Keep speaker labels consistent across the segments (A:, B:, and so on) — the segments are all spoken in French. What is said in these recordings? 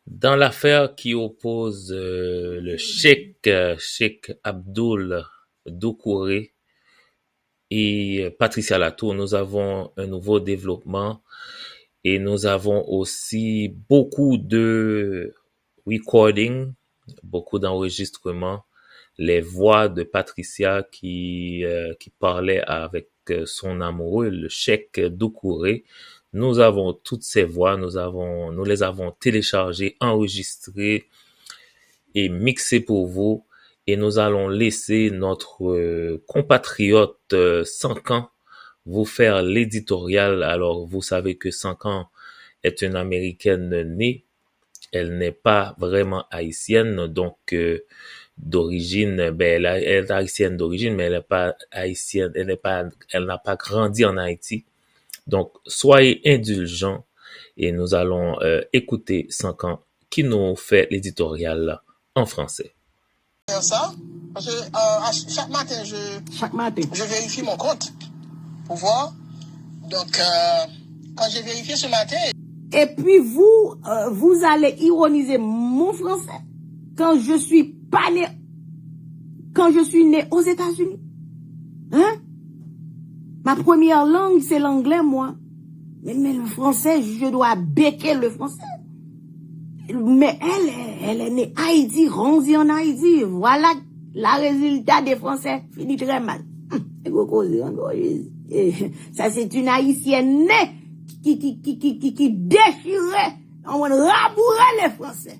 A: Dans l'affaire qui oppose le Cheikh Abdul Doucouré et Patricia Latour, nous avons un nouveau développement et nous avons aussi beaucoup de recording, beaucoup d'enregistrements, les voix de Patricia qui parlait avec son amoureux, le Cheikh Doucouré. Nous avons toutes ces voix, nous les avons téléchargées, enregistrées et mixées pour vous. Et nous allons laisser notre compatriote Sankan vous faire l'éditorial. Alors, vous savez que Sankan est une Américaine née. Elle n'est pas vraiment haïtienne, donc d'origine, elle est haïtienne d'origine, mais elle n'est pas haïtienne, elle n'a pas grandi en Haïti. Donc, soyez indulgents et nous allons écouter Sankan qui nous fait l'éditorial en français.
B: Ça, parce que chaque matin, je vérifie mon compte pour voir. Donc, quand j'ai vérifié ce matin...
C: Et puis vous allez ironiser mon français quand je suis né aux États-Unis. Hein? Ma première langue, c'est l'anglais, moi. Mais le français, je dois béquer le français. Mais elle est née Haïti, grandie en Haïti. Voilà le résultat des Français. Fini très mal. Ça, c'est une Haïtienne née qui déchirait, on rabourait les Français.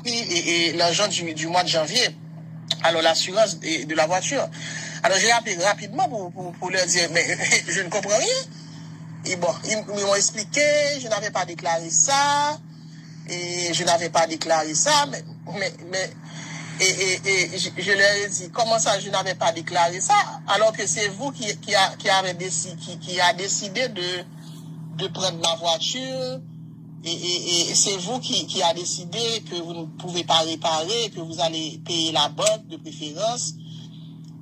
B: Et l'argent du mois de janvier, alors l'assurance de la voiture. Alors j'ai appelé rapidement pour leur dire, mais je ne comprends rien. Et bon, ils m'ont expliqué, je n'avais pas déclaré ça, et je n'avais pas déclaré ça, mais je leur ai dit, comment ça, je n'avais pas déclaré ça, alors que c'est vous qui a décidé de prendre ma voiture, et c'est vous qui a décidé que vous ne pouvez pas réparer, que vous allez payer la banque de préférence.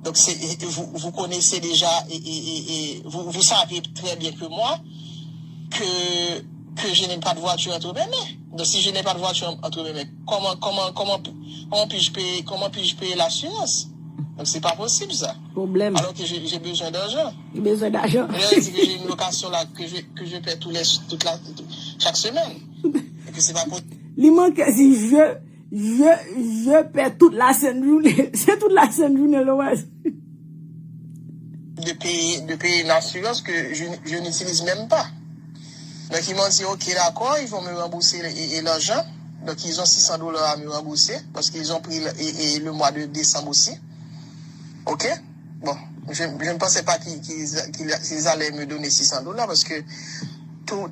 B: Donc vous connaissez déjà et vous savez très bien que moi que je n'ai pas de voiture entre mes mains. Donc si je n'ai pas de voiture entre mes mains, comment puis-je payer l'assurance? Donc c'est pas possible ça.
C: Problème.
B: Alors que j'ai besoin d'argent.
C: J'ai besoin d'argent.
B: J'ai dit que j'ai une location là que je paie chaque semaine. Et que c'est pas possible.
C: Il manque si je paie toute la sainte journée. C'est toute la sainte journée là.
B: De payer une assurance que je n'utilise même pas. Donc ils m'ont dit ok d'accord, ils vont me rembourser l'argent. Donc ils ont $600 à me rembourser parce qu'ils ont pris le mois de décembre aussi. Ok, bon, je ne pensais pas qu'ils allaient me donner $600 parce que tout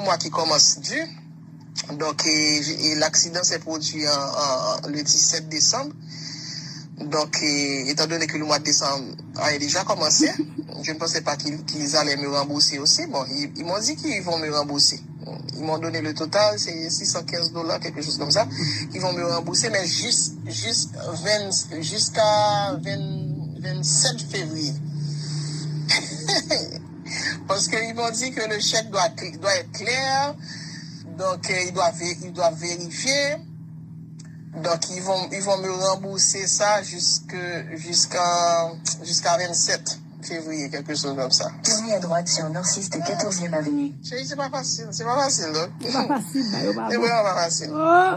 B: mois qui commence dû. Donc l'accident s'est produit le 17 décembre. Donc, étant donné que le mois de décembre a déjà commencé, je ne pensais pas qu'ils allaient me rembourser aussi. Bon, ils m'ont dit qu'ils vont me rembourser. Ils m'ont donné le total, c'est $615, quelque chose comme ça. Ils vont me rembourser, mais jusqu'à 27 février. Parce qu'ils m'ont dit que le chèque doit être clair. Donc, ils doivent vérifier. Donc, ils vont me rembourser ça jusqu'à 27 février, quelque chose comme ça.
D: Tournez à droite sur Nord-6 de 14e avenue.
B: C'est pas facile, donc. C'est vraiment pas facile.
C: Oh.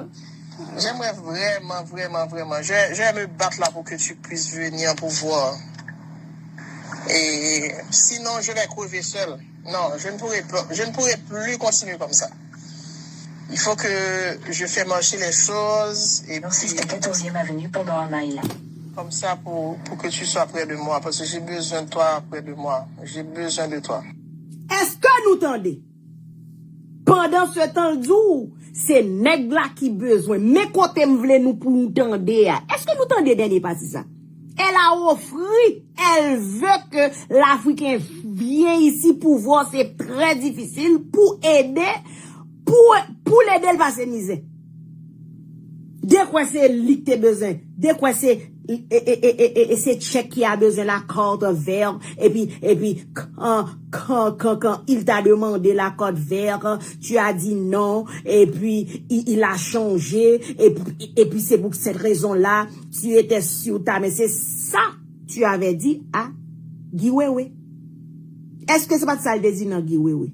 B: J'aimerais vraiment, je vais me battre là pour que tu puisses venir pour voir. Et sinon, je vais crever seul. Non, je ne pourrai plus continuer comme ça. Il faut que je fasse marcher les choses et
D: Nord-6 de 14e avenue pendant un mile.
B: Comme ça pour que tu sois près de moi parce que j'ai besoin de toi près de moi. J'ai besoin de toi.
C: Est-ce que nous tendez? Pendant ce temps d'où c'est nèg là qui besoin. Mais côté m'vle nous pour nous tendre. Est-ce que nous tendez dernier parti ça? Elle a offert, elle veut que l'Africain vienne ici pour voir, c'est très difficile pour aider. Pour l'aider, elle va se misère. De quoi c'est lui que t'es besoin? De quoi c'est et c'est Tchèque qui a besoin de la corde verte, et puis, quand il t'a demandé la corde verte, tu as dit non, et puis, il a changé, et puis c'est pour cette raison-là, tu étais sur ta, mais c'est ça, tu avais dit à Guy Wewe. Est-ce que c'est pas ça le désir dans Guy Wewe?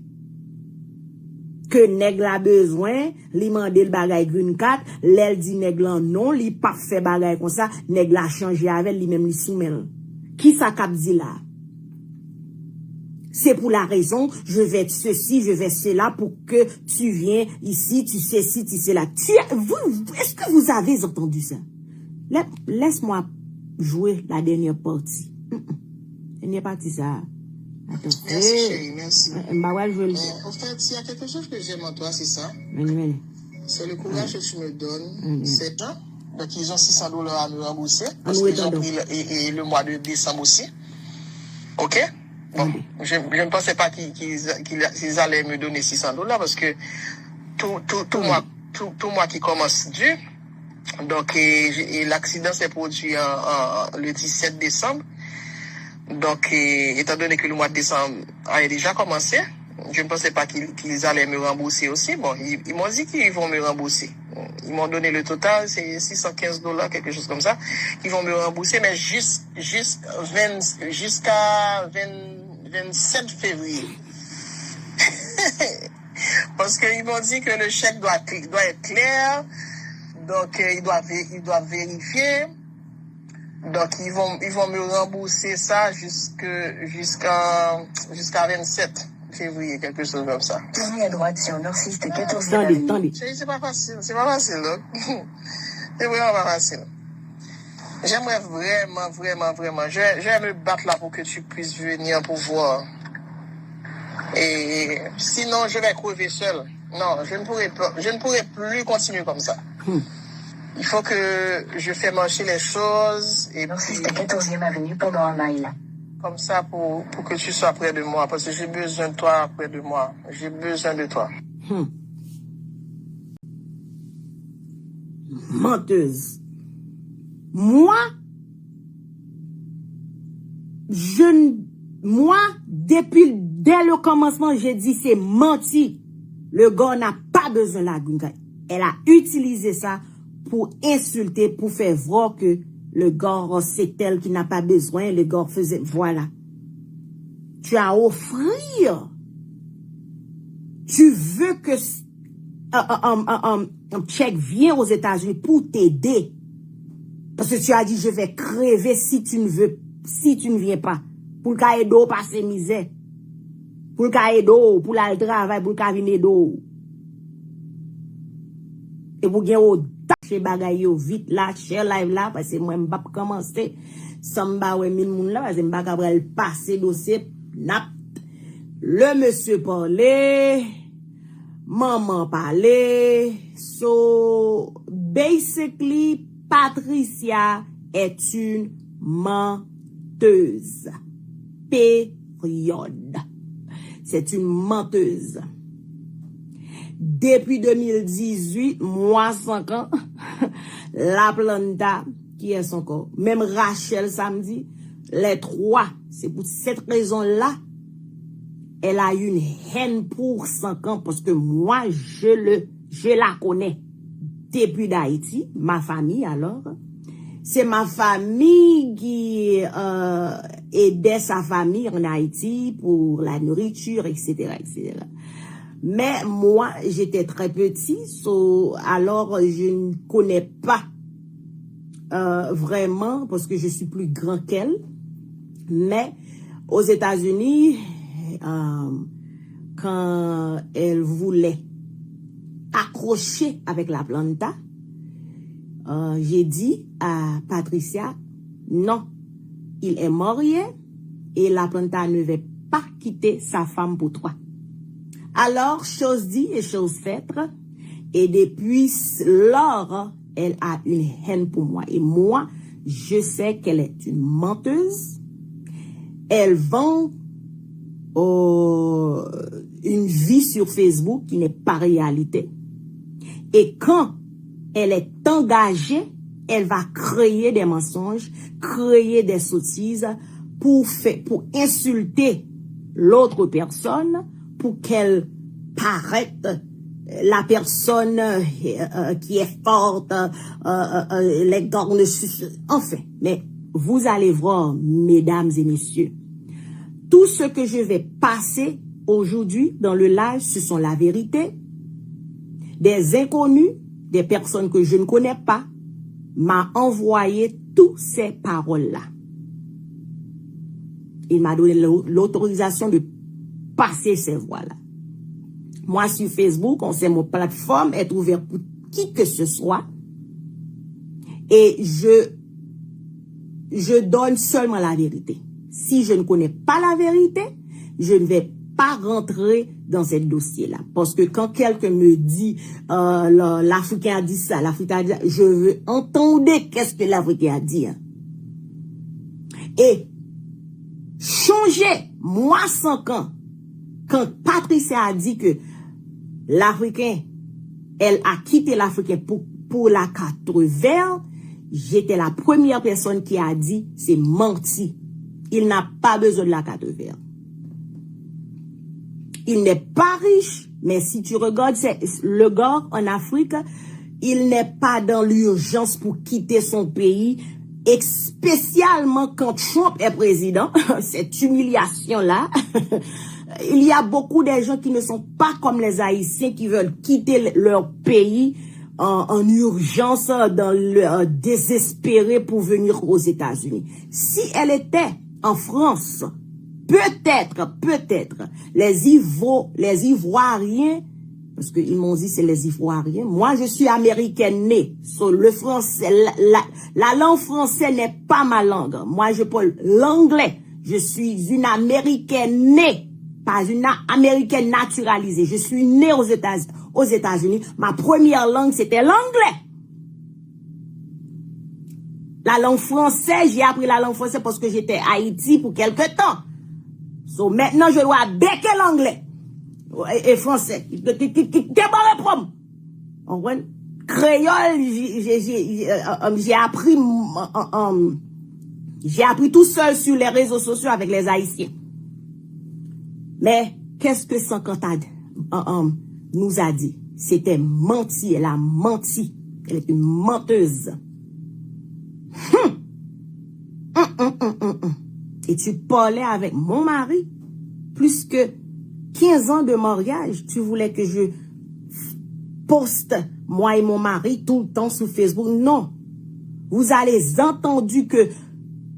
C: Que nèg la besoin, li mande le bagay green card, l'elle dit nèg lan non, li pas fait bagay comme ça, nèg la changé avec li même li soumel. Qui ça k'ap dit là? C'est pour la raison, je vais ceci, je vais cela pour que tu viens ici, tu sais ci, tu sais là. Est-ce que vous avez entendu ça? Laisse-moi jouer la dernière partie. Dernière partie ça.
B: Merci chérie, merci.
C: En
B: fait, s'il y a quelque chose que j'aime en toi, c'est ça. C'est le courage que tu me donnes. C'est ça. Donc, ils ont $600 à me rembourser. Parce qu'ils ont pris le mois de décembre aussi. OK? Bon, je ne pensais pas qu'ils allaient me donner $600 parce que tout mois qui commence Dieu. Donc, et l'accident s'est produit le 17 décembre. Donc, étant donné que le mois de décembre a déjà commencé, je ne pensais pas qu'ils allaient me rembourser aussi. Bon, ils m'ont dit qu'ils vont me rembourser. Ils m'ont donné le total, c'est $615, quelque chose comme ça. Ils vont me rembourser, mais jusqu'à 27 février. Parce qu'ils m'ont dit que le chèque doit être clair. Donc, ils doivent vérifier. Donc, ils vont me rembourser ça jusqu'à 27 février, quelque chose comme ça.
D: Tournez à droite sur Nord-6 de 14e avenue.
C: Attendez.
B: C'est pas facile, là. C'est vraiment pas facile. J'aimerais vraiment, je vais me battre là pour que tu puisses venir pour voir. Et sinon, je vais crever seul. Non, je ne pourrai plus continuer comme ça. Il faut que je fais marcher les choses et
D: Nord-6 de 14e avenue pendant 1 mile.
B: Comme ça pour que tu sois près de moi parce que j'ai besoin de toi près de moi. J'ai besoin de toi.
C: Menteuse. Moi, dès le commencement, j'ai dit c'est menti. Le gars n'a pas besoin de la green card. Elle a utilisé ça pour insulter, pour faire voir que le gars, c'est elle qui n'a pas besoin, le gars faisait, voilà. Tu as offrir. Tu veux que un Tchèque vienne aux États-Unis pour t'aider. Parce que tu as dit, je vais crever si tu ne viens pas. Pour le cas d'eau, passer misère. Pour le cas d'eau, pour le travail, pour le cas venir d'eau. Et pour gagner au chez bagay yo vite là, share live là, parce que moi, m'bap commencer. Samba ouais 1000 moun là, parce que m'bap kapral passer dossier, nap. Le monsieur parlait, maman parlait. So, basically, Patricia est une menteuse. Période. C'est une menteuse. Depuis 2018, moi 5 ans, la planta, qui est son corps, même Rachel samedi, les trois, c'est pour cette raison-là, elle a une haine pour 5 ans, parce que moi, je la connais depuis d'Haïti, ma famille alors. C'est ma famille qui aidait sa famille en Haïti pour la nourriture, etc., etc. Mais moi, j'étais très petit, alors je ne connais pas vraiment, parce que je suis plus grand qu'elle. Mais aux États-Unis, quand elle voulait accrocher avec la planta, j'ai dit à Patricia, non, il est marié et la planta ne va pas quitter sa femme pour toi. Alors, chose dit et chose faite, et depuis lors, elle a une haine pour moi. Et moi, je sais qu'elle est une menteuse. Elle vend une vie sur Facebook qui n'est pas réalité. Et quand elle est engagée elle va créer des mensonges, créer des sottises pour insulter l'autre personne, pour qu'elle paraisse la personne qui est forte, les cornes, enfin. Mais vous allez voir, mesdames et messieurs, tout ce que je vais passer aujourd'hui dans le live, ce sont la vérité. Des inconnus, des personnes que je ne connais pas, m'a envoyé toutes ces paroles-là. Il m'a donné l'autorisation de passer ces voix-là. Moi, sur Facebook, on sait mon plateforme est ouverte pour qui que ce soit. Et je donne seulement la vérité. Si je ne connais pas la vérité, je ne vais pas rentrer dans ce dossier-là. Parce que quand quelqu'un me dit l'Africain a dit ça, l'Africain a dit ça, je veux entendre qu'est-ce que l'Africain a dit. Et changer, moi 5 ans, quand Patricia a dit que l'Africain, elle a quitté l'Africain pour la carte verte, j'étais la première personne qui a dit c'est menti. Il n'a pas besoin de la carte verte. Il n'est pas riche, mais si tu regardes le gars en Afrique, il n'est pas dans l'urgence pour quitter son pays, et spécialement quand Trump est président, cette humiliation-là. Il y a beaucoup de gens qui ne sont pas comme les Haïtiens qui veulent quitter leur pays en urgence, dans le désespéré pour venir aux États-Unis. Si elle était en France, peut-être, les Ivoiriens, parce qu'ils m'ont dit c'est les Ivoiriens, moi je suis américaine née, le français, la langue française n'est pas ma langue, moi je parle l'anglais, je suis une américaine née, pas une américaine naturalisée, je suis née aux États-Unis, ma première langue c'était l'anglais. La langue française, j'ai appris la langue française parce que j'étais à Haïti pour quelque temps. So, maintenant, je dois becquer l'anglais et français. T'es pas le problème. On voit? Créole, j'ai appris tout seul sur les réseaux sociaux avec les Haïtiens. Mais, qu'est-ce que Sankanta nous a dit? C'était menti, elle a menti. Elle est une menteuse. Et tu parlais avec mon mari, plus que 15 ans de mariage, tu voulais que je poste moi et mon mari tout le temps sur Facebook. Non. Vous avez entendu que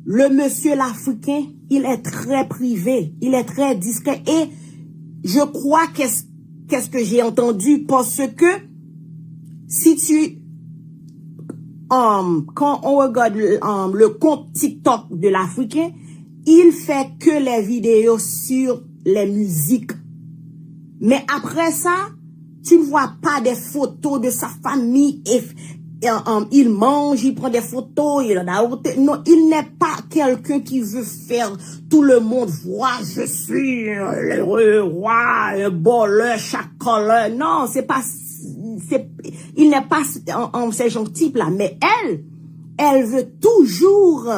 C: le monsieur l'Africain, il est très privé, il est très discret. Et je crois qu'est-ce que j'ai entendu, parce que si tu quand on regarde le compte TikTok de l'Africain, il fait que les vidéos sur les musiques. Mais après ça, tu ne vois pas des photos de sa famille. Il mange, il prend des photos, il en a autre. Non, il n'est pas quelqu'un qui veut faire tout le monde voir, je suis le roi, le boleur, chacoleur. Non, il n'est pas ce genre de type là. Mais elle veut toujours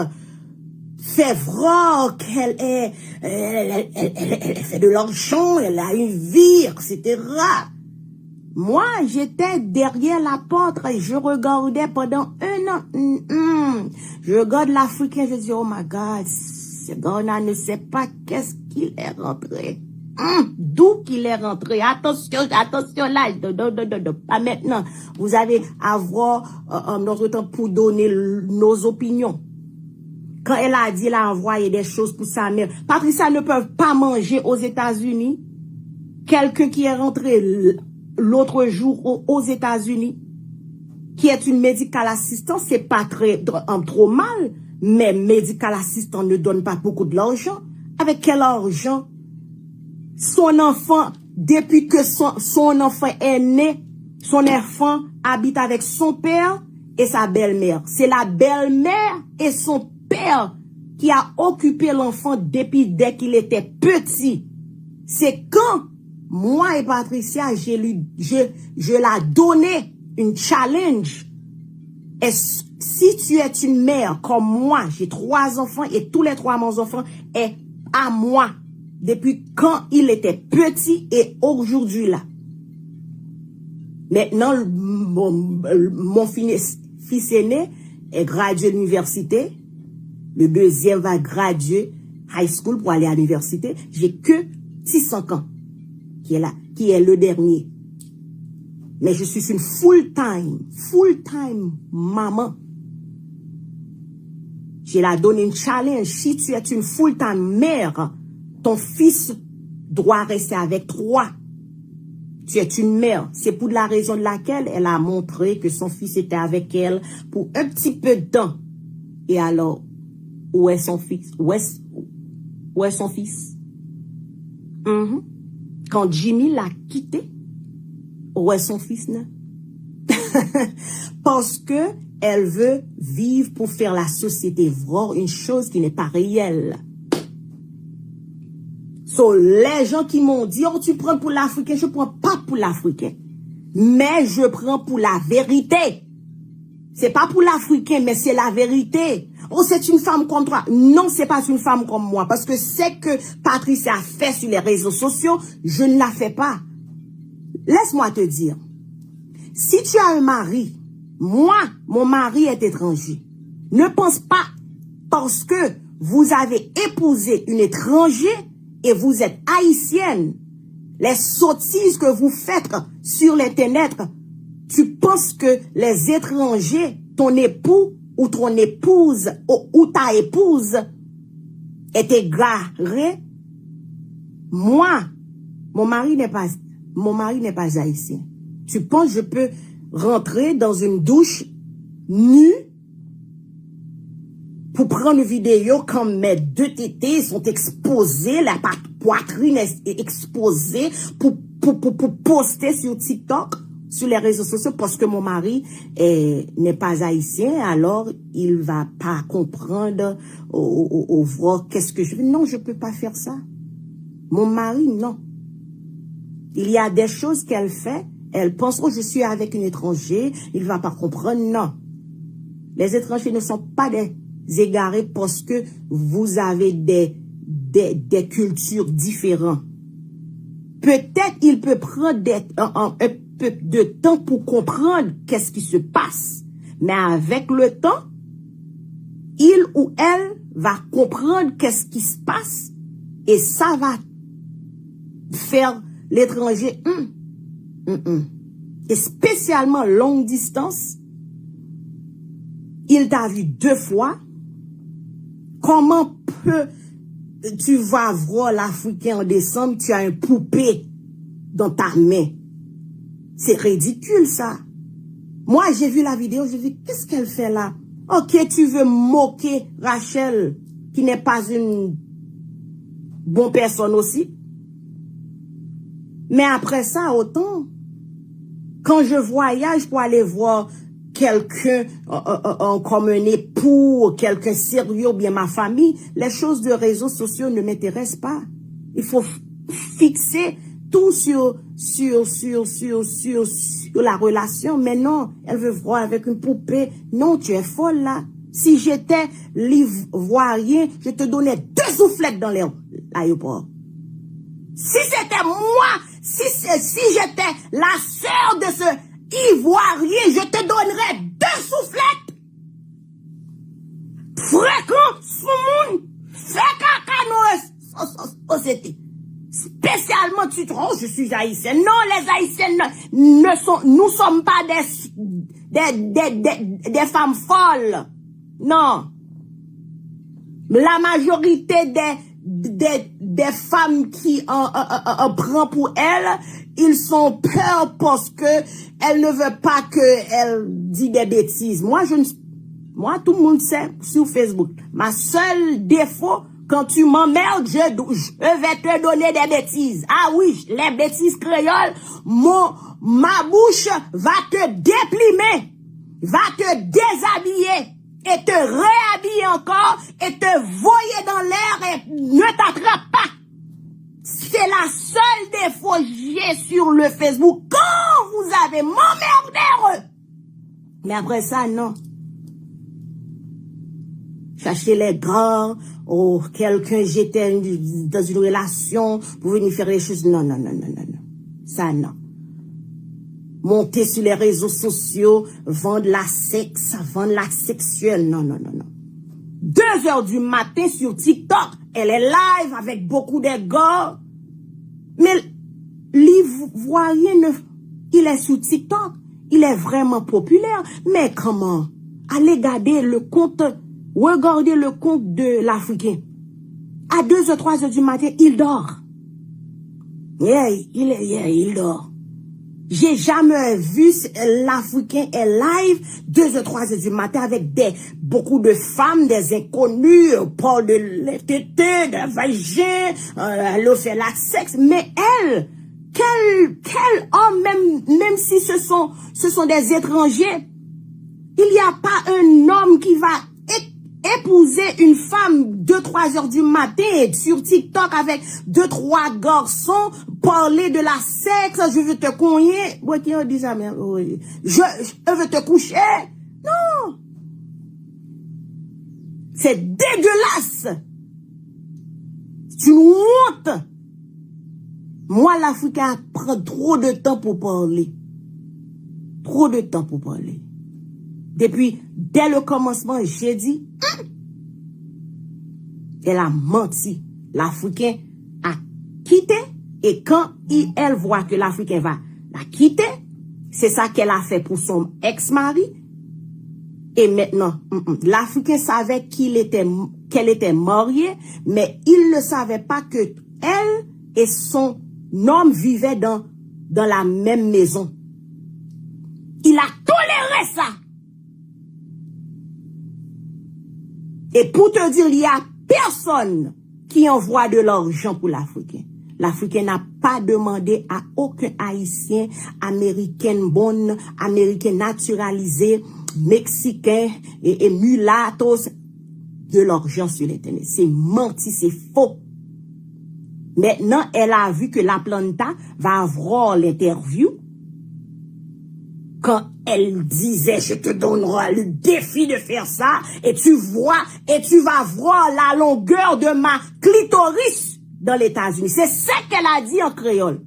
C: faire voir qu'elle elle fait de l'argent, elle a une vie, etc. Moi, j'étais derrière la porte et je regardais pendant 1 an. Je regarde l'Africain, je dis, oh my God, ce gars-là ne sait pas qu'est-ce qu'il est rentré. D'où qu'il est rentré. Attention là, pas maintenant. Vous allez avoir notre temps pour donner nos opinions. Quand elle a dit, elle a envoyé des choses pour sa mère. Patricia ne peut pas manger aux États-Unis. Quelqu'un qui est rentré l'autre jour aux États-Unis, qui est une medical assistant, c'est pas trop mal, mais medical assistant ne donne pas beaucoup de l'argent. Avec quel argent? Son enfant, depuis que son enfant est né, son enfant habite avec son père et sa belle-mère. C'est la belle-mère et son père qui a occupé l'enfant dès qu'il était petit. C'est quand moi et Patricia, je l'a donné une challenge. Est-ce Si tu es une mère comme moi, j'ai 3 enfants et tous les 3 mon enfants est à moi depuis quand il était petit et aujourd'hui là. Maintenant, mon fils aîné est gradué de l'université. Le deuxième va graduer high school pour aller à l'université. J'ai que 600 ans qui est là, qui est le dernier. Mais je suis une full-time maman. Je la donne une challenge. Si tu es une full-time mère, ton fils doit rester avec toi. Tu es une mère. C'est pour la raison de laquelle elle a montré que son fils était avec elle pour un petit peu de temps. Et alors, où est son fils? Où est son fils? Quand Jimmy l'a quitté, où est son fils, non? Parce que elle veut vivre pour faire la société voir une chose qui n'est pas réelle. So, les gens qui m'ont dit, oh, tu prends pour l'Africain, je prends pas pour l'Africain. Mais je prends pour la vérité. C'est pas pour l'Africain, mais c'est la vérité. Oh, c'est une femme comme toi. Non, c'est pas une femme comme moi. Parce que c'est que Patricia a fait sur les réseaux sociaux, je ne la fais pas. Laisse-moi te dire. Si tu as un mari, moi, mon mari est étranger. Ne pense pas parce que vous avez épousé une étrangère et vous êtes haïtienne. Les sottises que vous faites sur l'internet, tu penses que les étrangers, ton époux ou ton épouse ou ta épouse est égaré. Moi, mon mari n'est pas haïtien. Tu penses que je peux rentrer dans une douche nue pour prendre une vidéo comme mes 2 tétés sont exposés, la poitrine est exposée pour poster sur TikTok, sur les réseaux sociaux, parce que mon mari n'est pas haïtien, alors il va pas comprendre ou voir qu'est-ce que je veux. Non, je peux pas faire ça. Mon mari, non. Il y a des choses qu'elle fait, elle pense, oh, je suis avec une étrangère, il va pas comprendre. Non. Les étrangers ne sont pas des égarés parce que vous avez des cultures différentes. Peut-être il peut prendre un peu de temps pour comprendre qu'est-ce qui se passe. Mais avec le temps, il ou elle va comprendre qu'est-ce qui se passe et ça va faire l'étranger. Et spécialement longue distance, il t'a vu 2 fois. Comment tu vas voir l'Africain en décembre, tu as un poupée dans ta main? C'est ridicule, ça. Moi, j'ai vu la vidéo, j'ai dit, qu'est-ce qu'elle fait là? Ok, tu veux moquer Rachel, qui n'est pas une bonne personne aussi. Mais après ça, autant, quand je voyage pour aller voir quelqu'un comme un époux, quelqu'un sérieux, ou bien ma famille, les choses de réseaux sociaux ne m'intéressent pas. Il faut fixer tout sur la relation. Mais non, elle veut voir avec une poupée. Non, tu es folle là. Si j'étais l'ivoirien, je te donnais 2 soufflettes dans l'aéroport. Si c'était moi, si j'étais la sœur de ce ivoirien, je te donnerais 2 soufflettes. Fréquent, sous-monde, fait caca nos sociétés. Spécialement, tu trouves, je suis haïtienne. Non, les haïtiennes nous sommes pas des femmes folles. Non. La majorité des femmes qui en prend pour elles, ils sont peur parce que elles ne veulent pas que elles disent des bêtises. Moi, tout le monde sait sur Facebook. Ma seule défaut, quand tu m'emmerdes, je vais te donner des bêtises. Ah oui, les bêtises créoles, ma bouche va te déplimer, va te déshabiller et te réhabiller encore et te voyer dans l'air et ne t'attrape pas. C'est la seule défaut que j'ai sur le Facebook. Quand vous avez m'emmerder. Mais après ça, non. chercher les gars, ou quelqu'un j'étais dans une relation pour venir faire les choses. Non. Ça, non. Monter sur les réseaux sociaux, vendre la sexe, vendre la sexuelle. Non. 2h du matin sur TikTok, elle est live avec beaucoup de gars. Mais l'Ivoirien, il est sur TikTok. Il est vraiment populaire. Mais comment? Allez regardez le compte de l'Africain. À 2h, 3h du matin, il dort. Il dort. J'ai jamais vu l'Africain est live 2h, 3h du matin avec beaucoup de femmes, des inconnus, parle de l'étété, de vagin, elle fait la sexe, mais elle, quel homme, même si ce sont des étrangers, il n'y a pas un homme qui va épouser une femme 2-3 heures du matin sur TikTok avec 2-3 garçons, parler de la sexe, je veux te cogner. Ouais, qui ont dit ça, mais je veux te coucher. Non. C'est dégueulasse. C'est une honte. Moi, l'Africain prend trop de temps pour parler. Trop de temps pour parler. Depuis, dès le commencement, j'ai dit, elle a menti. L'Africain a quitté, et quand elle voit que l'Africain va la quitter, c'est ça qu'elle a fait pour son ex-mari. Et maintenant, l'Africain savait qu'elle était mariée, mais il ne savait pas que elle et son homme vivaient dans la même maison. Il a toléré ça. Et pour te dire, il y a personne qui envoie de l'argent pour l'Africain. L'Africain n'a pas demandé à aucun Haïtien, Américain bonne, Américain naturalisé, Mexicain et mulattos de l'argent sur l'internet. C'est menti, c'est faux. Maintenant, elle a vu que la Planta va avoir l'interview. Quand elle disait, je te donnerai le défi de faire ça, et tu vas voir la longueur de ma clitoris dans les États-Unis. C'est ça qu'elle a dit en créole.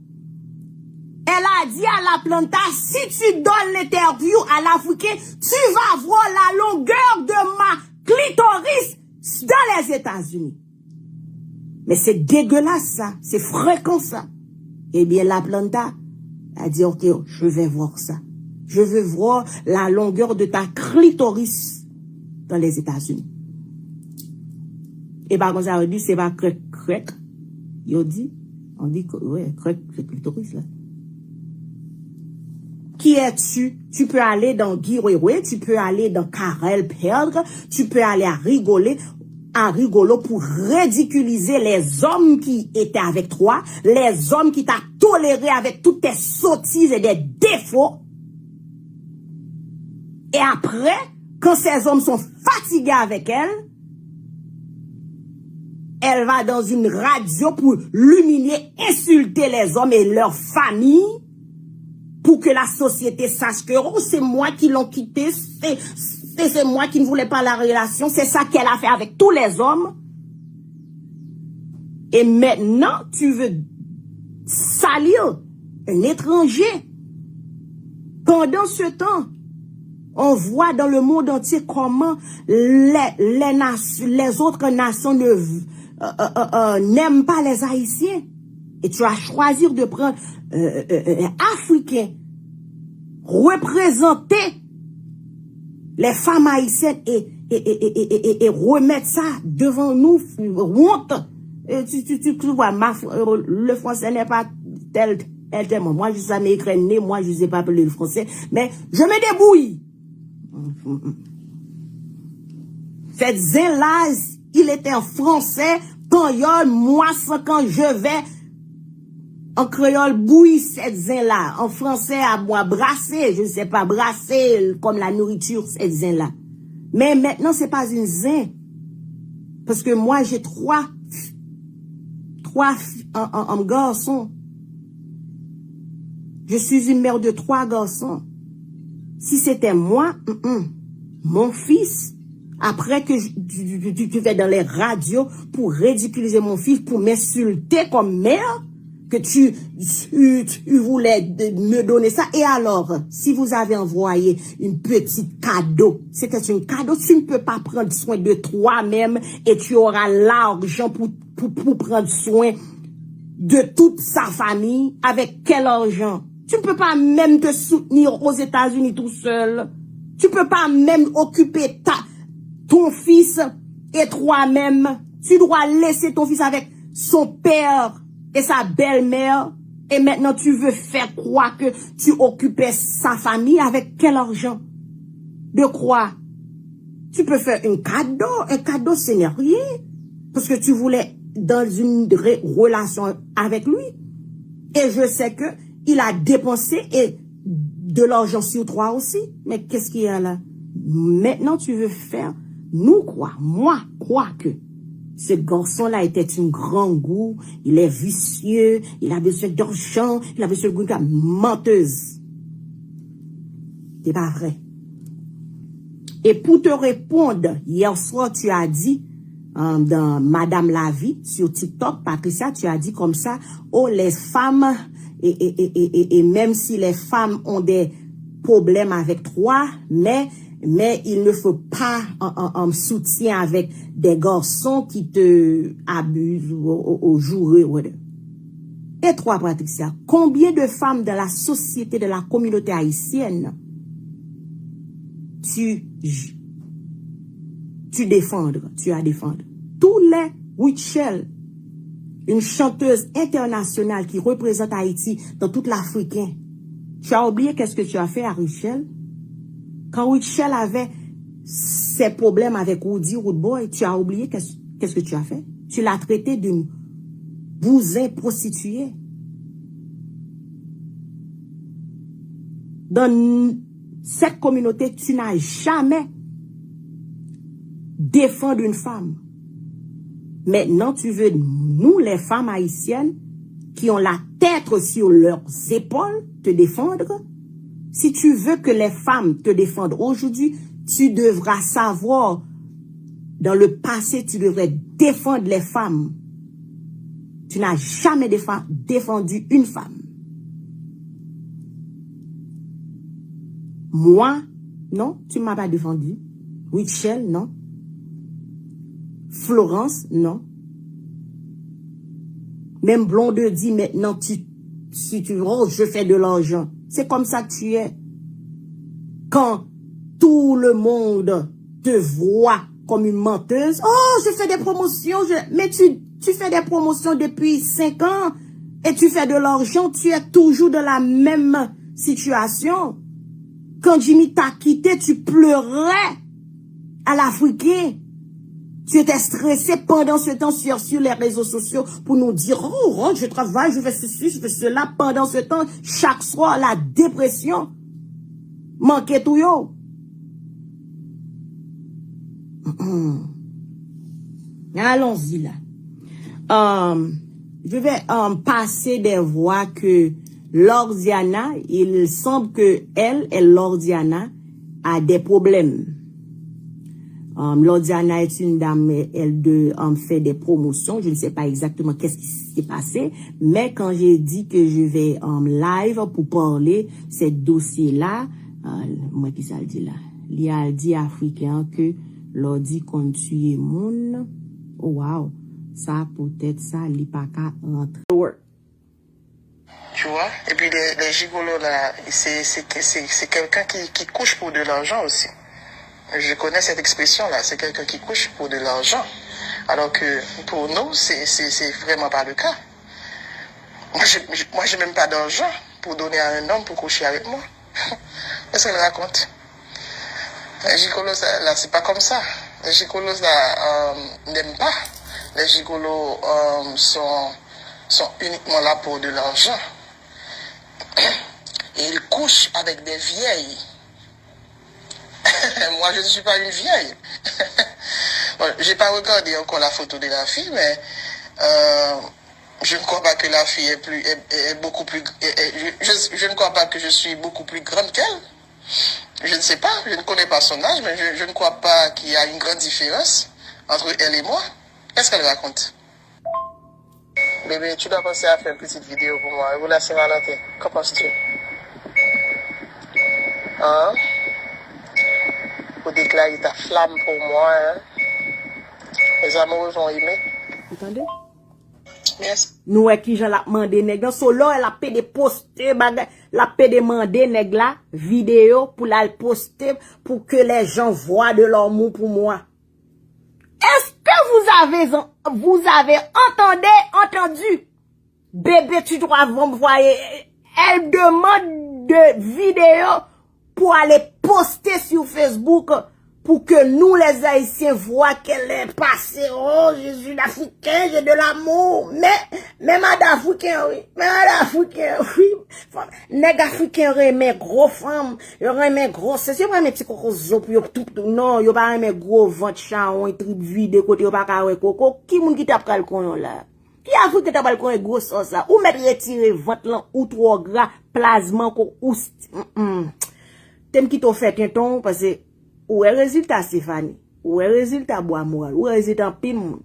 C: Elle a dit à la Planta, si tu donnes l'interview à l'Africain, tu vas voir la longueur de ma clitoris dans les États-Unis. Mais c'est dégueulasse ça, c'est fréquent ça. Eh bien, la Planta a dit, ok, je vais voir ça. Je veux voir la longueur de ta clitoris dans les États-Unis. Et par contre, ça veut dire, c'est pas crec. On dit, ouais, crec, clitoris, là. Qui es-tu? Tu peux aller dans Guiroué, tu peux aller dans Karel Perdre, tu peux aller à Rigolo pour ridiculiser les hommes qui étaient avec toi, les hommes qui t'ont toléré avec toutes tes sottises et des défauts. Et après, quand ces hommes sont fatigués avec elle va dans une radio pour l'humilier, insulter les hommes et leurs familles, pour que la société sache que oh, c'est moi qui l'ont quitté, c'est moi qui ne voulais pas la relation, c'est ça qu'elle a fait avec tous les hommes. Et maintenant, tu veux salir un étranger. Pendant ce temps, on voit dans le monde entier comment les autres nations n'aiment pas les Haïtiens. Et tu vas choisir de prendre un Africain, représenter les femmes haïtiennes et remettre ça devant nous, honte. Et tu vois, le français n'est pas tel. Moi, je suis américaine, moi, je ne sais pas parler le français, mais je me débrouille. Cette zin-là, il était en français, créole, moi, quand je vais en créole, bouille cette zin-là. En français, à moi, brasser, je ne sais pas, brasser comme la nourriture, cette zin-là. Mais maintenant, c'est pas une zin. Parce que moi, j'ai trois garçons. Je suis une mère de 3 garçons. Si c'était moi, mon fils, Après que tu fais dans les radios pour ridiculiser mon fils, pour m'insulter comme mère, que tu voulais me donner ça. Et alors, si vous avez envoyé une petite cadeau, c'était un cadeau, tu ne peux pas prendre soin de toi-même et tu auras l'argent pour prendre soin de toute sa famille. Avec quel argent? Tu ne peux pas même te soutenir aux États-Unis tout seul. Tu peux pas même occuper ton fils et toi-même. Tu dois laisser ton fils avec son père et sa belle-mère. Et maintenant, tu veux faire croire que tu occupais sa famille. Avec quel argent? De quoi? Tu peux faire un cadeau. Un cadeau, ce n'est rien. Parce que tu voulais dans une relation avec lui. Et je sais que il a dépensé et de l'argent sur toi aussi. Mais qu'est-ce qu'il y a là? Maintenant, tu veux faire nous croire, moi croire que ce garçon-là était un grand goût, il est vicieux, il a besoin d'argent, il a besoin de goût, menteuse. C'est pas vrai. Et pour te répondre, hier soir, tu as dit, dans Madame Lavie, sur TikTok, Patricia, tu as dit comme ça, oh, les femmes, et même si les femmes ont des problèmes avec toi, mais il ne faut pas en soutien avec des garçons qui te abusent au jour. Et toi, Patricia, combien de femmes de la société, de la communauté haïtienne, tu as défendre? Tous les Richelle, une chanteuse internationale qui représente Haïti dans toute l'Afrique. Tu as oublié qu'est-ce que tu as fait à Richelle? Quand Richelle avait ses problèmes avec Woody Woodboy, tu as oublié qu'est-ce que tu as fait? Tu l'as traité d'une bousin prostituée. Dans cette communauté, tu n'as jamais défendu une femme. Maintenant, tu veux, nous, les femmes haïtiennes, qui ont la tête sur leurs épaules, te défendre. Si tu veux que les femmes te défendent aujourd'hui, tu devras savoir, dans le passé, tu devrais défendre les femmes. Tu n'as jamais défendu une femme. Moi, non, tu ne m'as pas défendu. Richelle, non. Florence, non. Même Blonde dit maintenant, si tu oh, je fais de l'argent. C'est comme ça que tu es. Quand tout le monde te voit comme une menteuse, oh, je fais des promotions, mais tu fais des promotions depuis 5 ans et tu fais de l'argent, tu es toujours dans la même situation. Quand Jimmy t'a quitté, tu pleurais à l'Africain. Tu étais stressé pendant ce temps sur les réseaux sociaux pour nous dire, oh, je travaille, je fais ceci, je fais cela. Pendant ce temps, chaque soir, la dépression manquait tout yo. Allons-y là. Je vais passer des voix que Lordiana, il semble que elle et Lordiana a des problèmes. Lordiana est une dame, elle fait des promotions. Je ne sais pas exactement qu'est-ce qui s'est passé, mais quand j'ai dit que je vais live pour parler ces dossiers-là, moi qui ça le dit là, il a dit africain que l'ordi continue moun. Oh wow, ça peut-être ça, il pas qu'à rentrer.
B: Tu vois, et puis les gigolos là, c'est quelqu'un qui couche pour de l'argent aussi. Je connais cette expression-là, c'est quelqu'un qui couche pour de l'argent. Alors que pour nous, c'est vraiment pas le cas. Moi, j'ai même pas d'argent pour donner à un homme pour coucher avec moi. Qu'est-ce qu'elle raconte? Les gigolos, là, c'est pas comme ça. Les gigolos, là, n'aiment pas. Les gigolos sont uniquement là pour de l'argent. Et ils couchent avec des vieilles. Moi, je ne suis pas une vieille. Bon, j'ai pas regardé encore la photo de la fille, mais je ne crois pas que la fille est beaucoup plus... je ne crois pas que je suis beaucoup plus grande qu'elle. Je ne sais pas, je ne connais pas son âge, mais je ne crois pas qu'il y a une grande différence entre elle et moi. Qu'est-ce qu'elle raconte? Bébé, tu dois penser à faire une petite vidéo pour moi. Vous la Saint-Valentin. Qu'en penses-tu? Hein? Pour déclarer ta flamme pour moi, hein? Les amoureux vont aimer.
C: Entendez?
B: Merci.
C: Nous, qui j'en la demandé nèg dans solo, elle a fait des poster bagay, la fait demander nèg la vidéo pour la poster pour que les gens voient de l'amour pour moi. Est-ce que vous avez entendu? Bébé, tu dois m'envoyer. Elle demande de vidéos pour aller poster sur Facebook pour que nous, les Haïtiens, voient qu'elle est passée. Oh, je suis africain, j'ai de l'amour. Mais madame africain, oui. Mais madame africain, oui. Nèg africain remet gros femmes, yo remet gros, c'est pas mes petits cocos pour tout, non, yo pas remet gros ventre chaon, trip vide côté yo pas ka wè coco. Qui moun ki tap pral konon là? Qui a foutu tap pral konon gros sauce là? Ou mettre retirer ventre là ou trop gras, plasma ko ou T'aimes qui t'ont fait un ton parce que ou est résultat Stéphanie, ou est résultat bois moral, ou est résultat pile monde.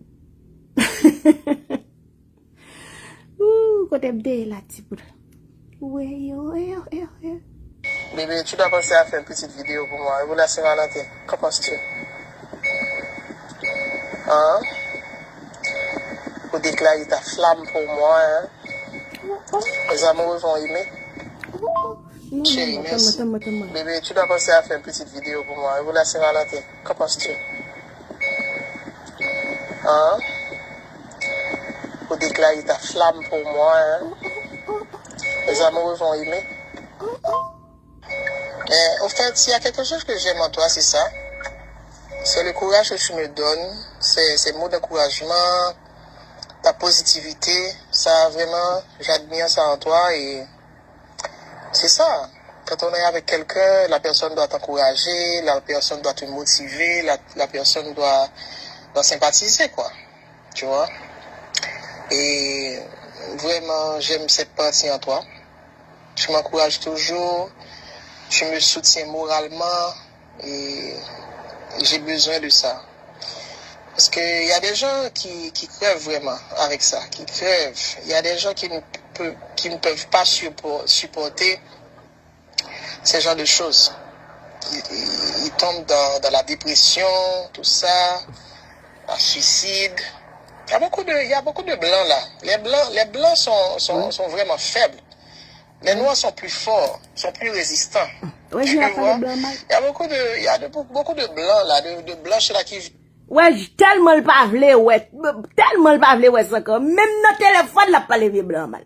C: Côté m'dé la type. Ouais.
B: Bébé, tu dois penser à faire une petite vidéo pour moi. Vous la Saint-Valentin. Qu'en penses-tu? Hein? Pour déclarer ta flamme pour moi, hein? Les amoureux vont aimer. Chérie, merci. Bébé, tu dois penser à faire une petite vidéo pour moi. Vous la Saint-Valentin. Qu'en penses-tu? Hein? Pour déclarer ta flamme pour moi, hein? Les amoureux vont aimer. Au fait, s'il y a quelque chose que j'aime en toi, c'est ça. C'est le courage que tu me donnes. C'est ces mots d'encouragement, ta positivité. Ça, vraiment, j'admire ça en toi et c'est ça. Quand on est avec quelqu'un, la personne doit t'encourager, la personne doit te motiver, la personne doit sympathiser, quoi. Tu vois? Et vraiment, j'aime cette partie en toi. Tu m'encourages toujours, tu me soutiens moralement et j'ai besoin de ça. Parce qu'il y a des gens qui crèvent vraiment avec ça, qui crèvent. Il y a des gens qui ne peuvent pas supporter ce genre de choses. Ils tombent dans la dépression, tout ça, la suicide. Il y a beaucoup de blancs là. Les blancs sont vraiment faibles. Les noirs sont plus forts, sont plus résistants.
C: Ouais,
B: tu vois? Il y a beaucoup de blancs là, de blanches là qui...
C: Ouais, tellement le pas vle, ouais. Tellement le pas vle, ouais, ça comme. Même notre téléphone n'a pas les vieux blancs mal.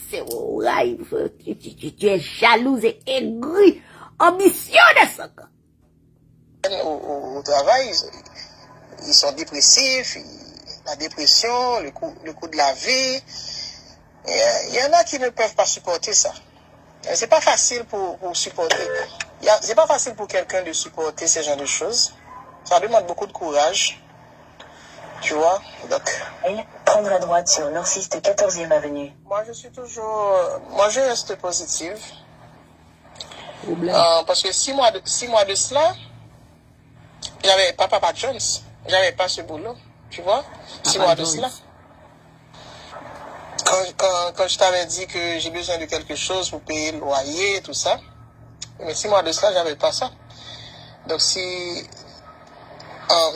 C: C'est ouais, tu es jalouse et aigri. Ambitieux de ça comme.
B: Au travail, ils sont dépressifs, la dépression, le coût de la vie. Il y en a qui ne peuvent pas supporter ça. C'est pas facile pour supporter. C'est pas facile pour quelqu'un de supporter ce genre de choses. Ça demande beaucoup de courage. Tu vois? Donc.
D: Prendre à droite sur Nord-Siste 14e avenue.
B: Moi, je reste positive. Parce que 6 mois de cela, j'avais pas Papa Jones. J'avais pas ce boulot. Tu vois? 6 mois de cela. Quand je t'avais dit que j'ai besoin de quelque chose pour payer le loyer, tout ça. Mais 6 mois de cela, j'avais pas ça. Donc si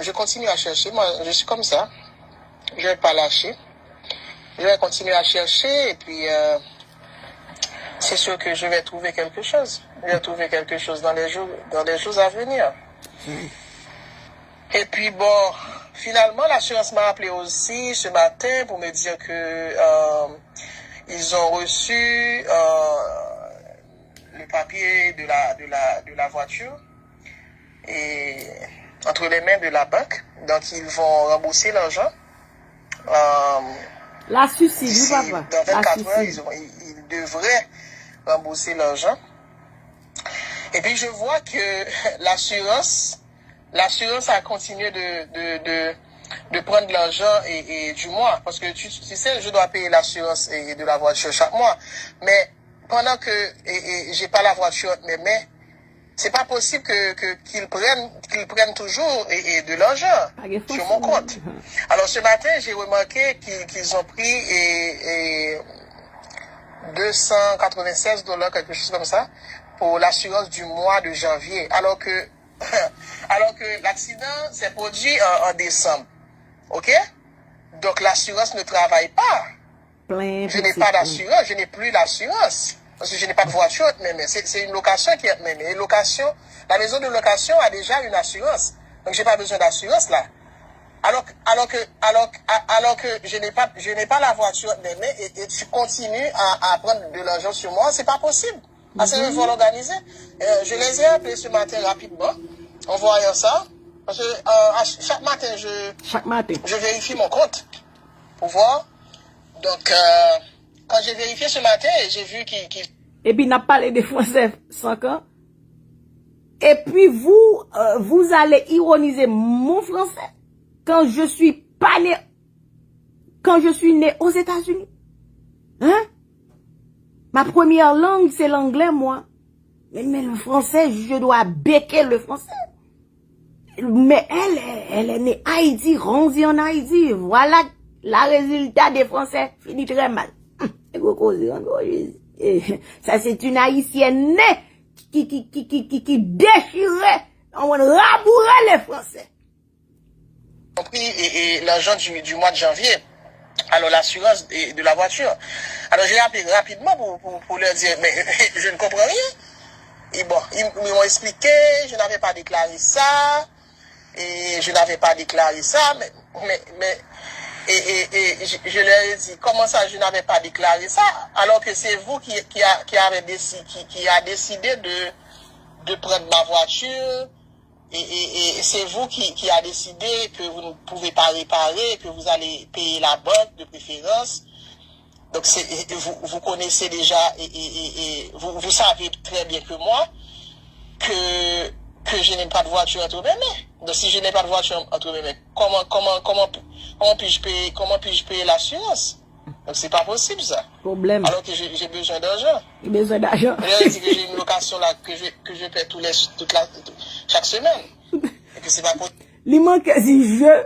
B: je continue à chercher, moi je suis comme ça. Je vais pas lâcher. Je vais continuer à chercher et puis c'est sûr que je vais trouver quelque chose. Je vais trouver quelque chose dans les jours à venir. Et puis bon, finalement l'assurance m'a appelé aussi ce matin pour me dire que ils ont reçu le papier de la voiture et entre les mains de la banque. Donc ils vont rembourser l'argent.
C: La suicide, papa.
B: Dans 24 heures, ils devraient rembourser l'argent. Et puis je vois que l'assurance a continué de prendre l'argent et du mois. Parce que tu sais, je dois payer l'assurance de la voiture chaque mois. Mais pendant que j'ai pas la voiture entre mes mains, c'est pas possible qu'ils prennent toujours de l'argent sur mon compte. Alors ce matin, j'ai remarqué qu'ils ont pris $296, quelque chose comme ça, pour l'assurance du mois de janvier, alors que l'accident s'est produit en décembre. OK? Donc l'assurance ne travaille pas. Je n'ai pas d'assurance, je n'ai plus d'assurance. Parce que je n'ai pas de voiture, mais c'est une location qui est même. La maison de location a déjà une assurance. Donc j'ai pas besoin d'assurance là. Alors que je n'ai pas la voiture même et tu continues à prendre de l'argent sur moi, c'est pas possible. C'est un vol organisé. Je les ai appelés ce matin rapidement, en voyant ça. Parce que chaque matin, je vérifie mon compte pour voir. Donc, quand j'ai vérifié ce matin, j'ai vu qu'il...
C: Et puis, n'a parlé des Français 5 ans. Et puis, vous allez ironiser mon français quand je suis né aux États-Unis. Hein? Ma première langue, c'est l'anglais, moi. Mais le français, je dois béquer le français. Mais elle est née Haïti, grandie en Haïti. Voilà la résultat des Français. Finit très mal. Ça, c'est une Haïtienne née qui déchirait, on rabourait les Français.
B: Et l'argent du mois de janvier. Alors l'assurance de la voiture. Alors j'ai appelé rapidement pour leur dire, mais je ne comprends rien. Et bon, ils m'ont expliqué, je n'avais pas déclaré ça, et je n'avais pas déclaré ça, mais je leur ai dit, comment ça je n'avais pas déclaré ça, alors que c'est vous qui a décidé de prendre ma voiture, et c'est vous qui a décidé que vous ne pouvez pas réparer, que vous allez payer la banque de préférence. Donc vous connaissez déjà et vous savez très bien que moi que je n'ai pas de voiture entre mes mains. Donc si je n'ai pas de voiture entre mes mains, comment puis-je payer l'assurance? Donc c'est pas possible ça.
C: Problème.
B: Alors que j'ai besoin d'argent.
C: J'ai besoin d'argent.
B: J'ai dit que j'ai une location là que je paie chaque semaine. Et que c'est pas possible.
C: Il manque si je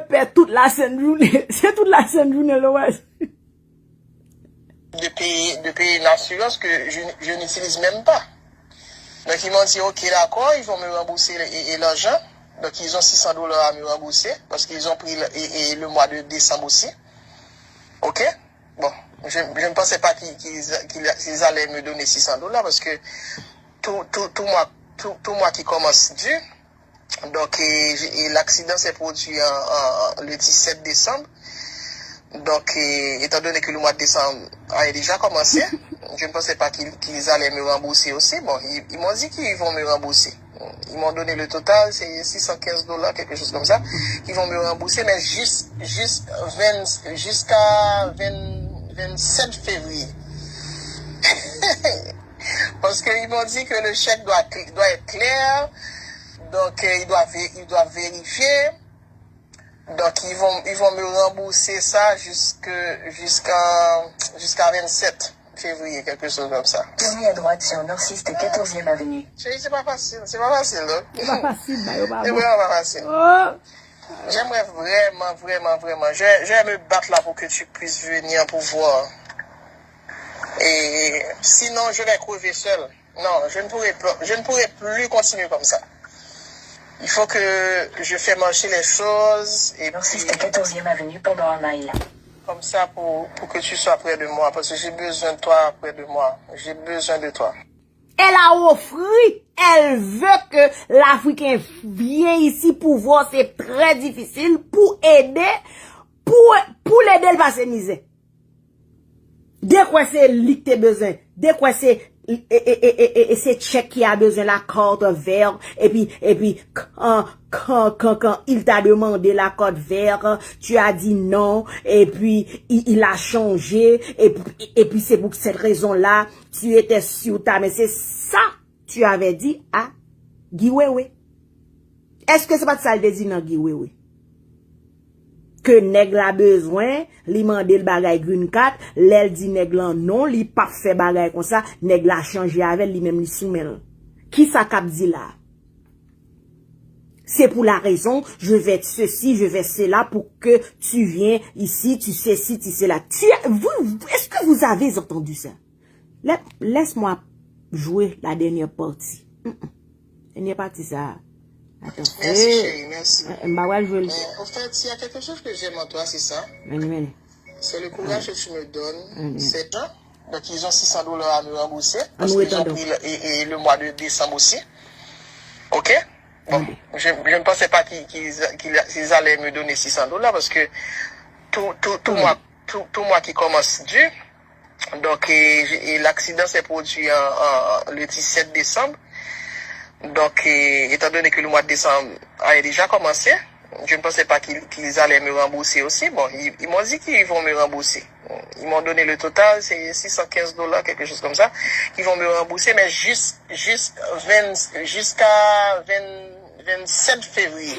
C: paie toute la sainte journée. C'est toute la sainte journée le ouais.
B: De payer une assurance que je n'utilise même pas. Donc ils m'ont dit ok d'accord, ils vont me rembourser l'argent. Donc ils ont $600 à me rembourser parce qu'ils ont pris le mois de décembre aussi. Ok? Bon, je ne pensais pas qu'ils allaient me donner $600 parce que tout mois qui commence dû. Donc l'accident s'est produit le 17 décembre. Donc étant donné que le mois de décembre a déjà commencé, je ne pensais pas qu'ils allaient me rembourser aussi. Bon, ils m'ont dit qu'ils vont me rembourser. Ils m'ont donné le total, c'est $615, quelque chose comme ça, qu'ils vont me rembourser, mais jusqu'à 27 février. Parce qu'ils m'ont dit que le chèque doit être clair, donc ils doivent vérifier. Donc ils vont me rembourser ça jusqu'à 27 février, quelque chose comme ça.
D: Tournez à droite sur Nord-6 14e avenue.
B: C'est pas facile, donc. C'est pas facile,
C: C'est
B: vraiment pas facile.
C: Oh.
B: J'aimerais vraiment, je vais me battre là pour que tu puisses venir pour voir. Et sinon, je vais crever seul. Non, je ne pourrai plus continuer comme ça. Il faut que je fasse marcher les choses et
D: Nord-6 14e avenue pendant un mile.
B: Comme ça pour que tu sois près de moi parce que j'ai besoin de toi près de moi. J'ai besoin de toi.
C: Elle a offert, elle veut que l'Africain vienne ici pour voir, c'est très difficile, pour aider, pour l'aider le passer misère. Dès quoi c'est lui que t'as besoin, dès quoi c'est c'est Tchèque qui a besoin de la carte verte, et puis, quand il t'a demandé la carte verte, tu as dit non, et puis, il a changé, et puis c'est pour cette raison-là, tu étais sur ta, mais c'est ça, tu avais dit à Guy Wewe. Est-ce que c'est pas ça le dit dans Guy Wewe? Que nèg la besoin, li mande le bagay green card, l'elle dit nèg lan non, li pas fait bagay comme ça, nèg la changer avec lui même li soumel. Qui ça cap dit là? C'est pour la raison, je vais être ceci, je vais cela pour que tu viennes ici, tu sais ci, tu sais là. Est-ce que vous avez entendu ça? Laisse-moi jouer la dernière partie. Dernière partie, ça. Attends.
B: Merci, chérie, merci.
C: Ouais, je
B: En fait, s'il y a quelque chose que j'aime en toi, c'est ça. C'est le courage que tu me donnes. C'est ça. Donc, ils ont $600 à me rembourser. Parce qu'ils ont pris le mois de décembre aussi. OK? Bon, je ne pensais pas qu'ils allaient me donner $600 parce que tout mois qui commence dû. Donc, et l'accident s'est produit le 17 décembre. Donc, étant donné que le mois de décembre a déjà commencé, je ne pensais pas qu'ils allaient me rembourser aussi. Bon, ils m'ont dit qu'ils vont me rembourser. Ils m'ont donné le total, c'est $615, quelque chose comme ça, qu'ils vont me rembourser, mais jusqu'à 27 février.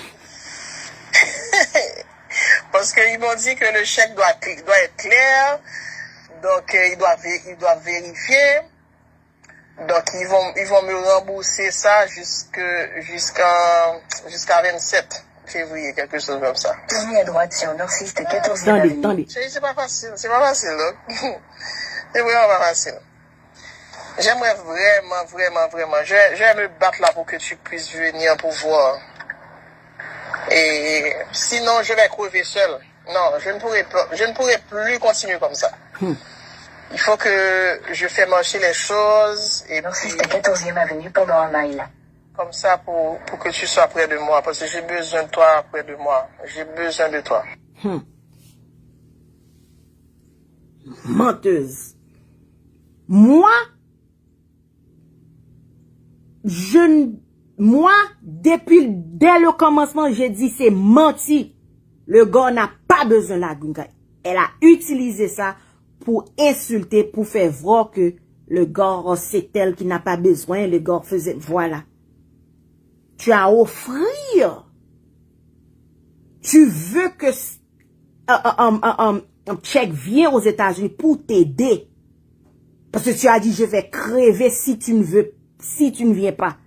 B: Parce qu'ils m'ont dit que le chèque doit être clair, donc ils doivent vérifier. Donc ils vont me rembourser ça jusqu'à 27 février, quelque chose comme ça.
D: Tournez à droite sur Nord-Est 14e Avenue.
C: Attendez.
B: C'est pas facile, c'est vraiment pas facile. J'aimerais vraiment, je vais me battre là pour que tu puisses venir pour voir. Et sinon, je vais crever seul. Non, je ne pourrai plus continuer comme ça. Il faut que je fais marcher les choses et
D: Nord-Est 14e Avenue pendant un mile.
B: Comme ça pour que tu sois près de moi, parce que j'ai besoin de toi près de moi. J'ai besoin de toi.
C: Menteuse. Moi, dès le commencement, j'ai dit c'est menti. Le gars n'a pas besoin de la gunga. Elle a utilisé ça pour insulter, pour faire voir que le gars, c'est elle qui n'a pas besoin. Le gars faisait, voilà. Tu as offrir. Tu veux que un check vienne aux États-Unis pour t'aider. Parce que tu as dit, je vais crever si tu ne viens pas.